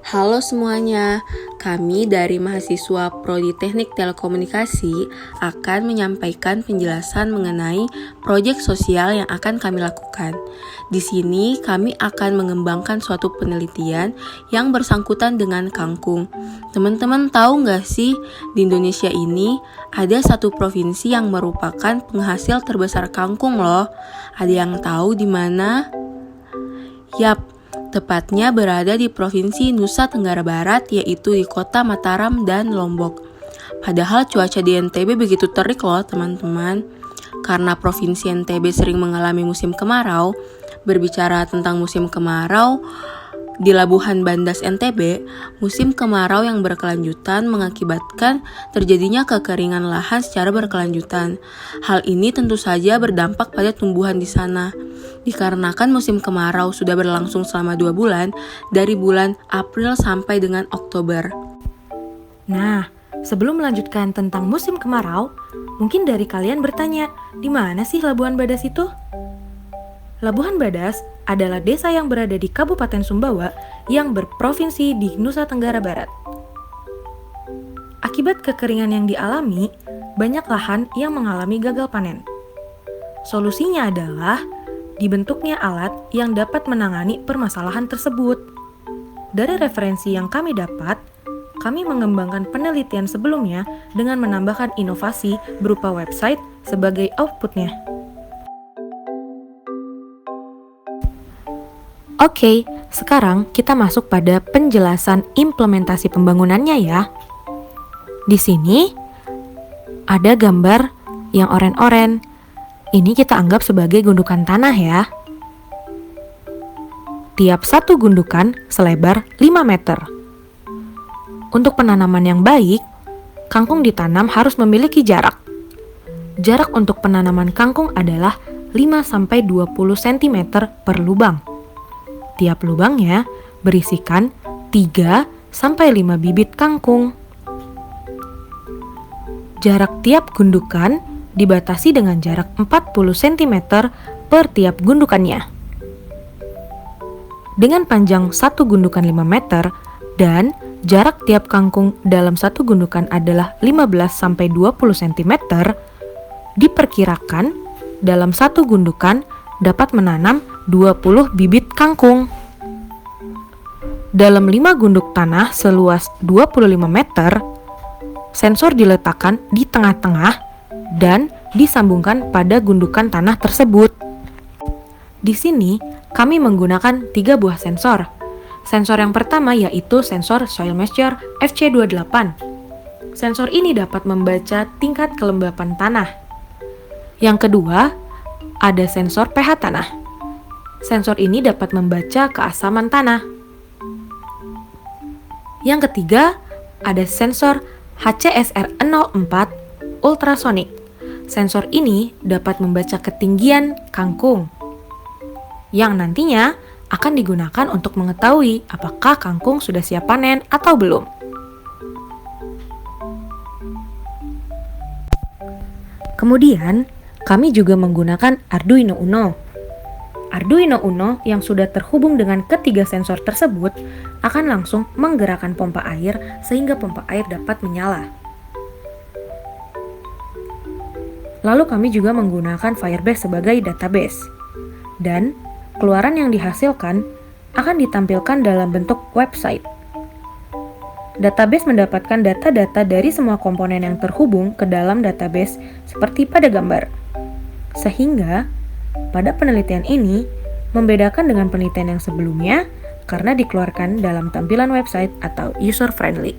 Halo semuanya, kami dari mahasiswa Prodi Teknik Telekomunikasi akan menyampaikan penjelasan mengenai proyek sosial yang akan kami lakukan. Di sini kami akan mengembangkan suatu penelitian yang bersangkutan dengan kangkung. Teman-teman tahu nggak sih, di Indonesia ini ada satu provinsi yang merupakan penghasil terbesar kangkung loh. Ada yang tahu di mana? Yap, tepatnya berada di Provinsi Nusa Tenggara Barat, yaitu di Kota Mataram dan Lombok. Padahal cuaca di NTB begitu terik loh teman-teman. Karena Provinsi NTB sering mengalami musim kemarau, berbicara tentang musim kemarau, di Labuhan Bandas NTB, musim kemarau yang berkelanjutan mengakibatkan terjadinya kekeringan lahan secara berkelanjutan. Hal ini tentu saja berdampak pada tumbuhan di sana. Dikarenakan musim kemarau sudah berlangsung selama 2 bulan, dari bulan April sampai dengan Oktober. Nah, sebelum melanjutkan tentang musim kemarau, mungkin dari kalian bertanya, di mana sih Labuhan Badas itu? Labuhan Badas adalah desa yang berada di Kabupaten Sumbawa yang berprovinsi di Nusa Tenggara Barat. Akibat kekeringan yang dialami, banyak lahan yang mengalami gagal panen. Solusinya adalah dibentuknya alat yang dapat menangani permasalahan tersebut. Dari referensi yang kami dapat, kami mengembangkan penelitian sebelumnya dengan menambahkan inovasi berupa website sebagai outputnya. Oke, sekarang kita masuk pada penjelasan implementasi pembangunannya ya. Di sini ada gambar yang oren-oren. Ini kita anggap sebagai gundukan tanah ya. Tiap satu gundukan selebar 5 meter. Untuk penanaman yang baik, kangkung ditanam harus memiliki jarak. Jarak untuk penanaman kangkung adalah 5-20 cm per lubang. Tiap lubangnya berisikan 3-5 bibit kangkung. Jarak tiap gundukan dibatasi dengan jarak 40 cm per tiap gundukannya. Dengan panjang satu gundukan 5 meter dan jarak tiap kangkung dalam satu gundukan adalah 15-20 cm, diperkirakan dalam satu gundukan dapat menanam 20 bibit kangkung. Dalam 5 gunduk tanah seluas 25 meter, sensor diletakkan di tengah-tengah dan disambungkan pada gundukan tanah tersebut. Di sini, kami menggunakan 3 buah sensor. Sensor yang pertama yaitu sensor Soil Moisture FC28. Sensor ini dapat membaca tingkat kelembapan tanah. Yang kedua, ada sensor pH tanah. Sensor ini dapat membaca keasaman tanah. Yang ketiga, ada sensor HCSR04 ultrasonic. Sensor ini dapat membaca ketinggian kangkung, yang nantinya akan digunakan untuk mengetahui apakah kangkung sudah siap panen atau belum. Kemudian, kami juga menggunakan Arduino Uno. Arduino Uno yang sudah terhubung dengan ketiga sensor tersebut akan langsung menggerakkan pompa air sehingga pompa air dapat menyala. Lalu kami juga menggunakan Firebase sebagai database. Dan keluaran yang dihasilkan akan ditampilkan dalam bentuk website. Database mendapatkan data-data dari semua komponen yang terhubung ke dalam database seperti pada gambar. Sehingga, pada penelitian ini, membedakan dengan penelitian yang sebelumnya karena dikeluarkan dalam tampilan website atau user-friendly.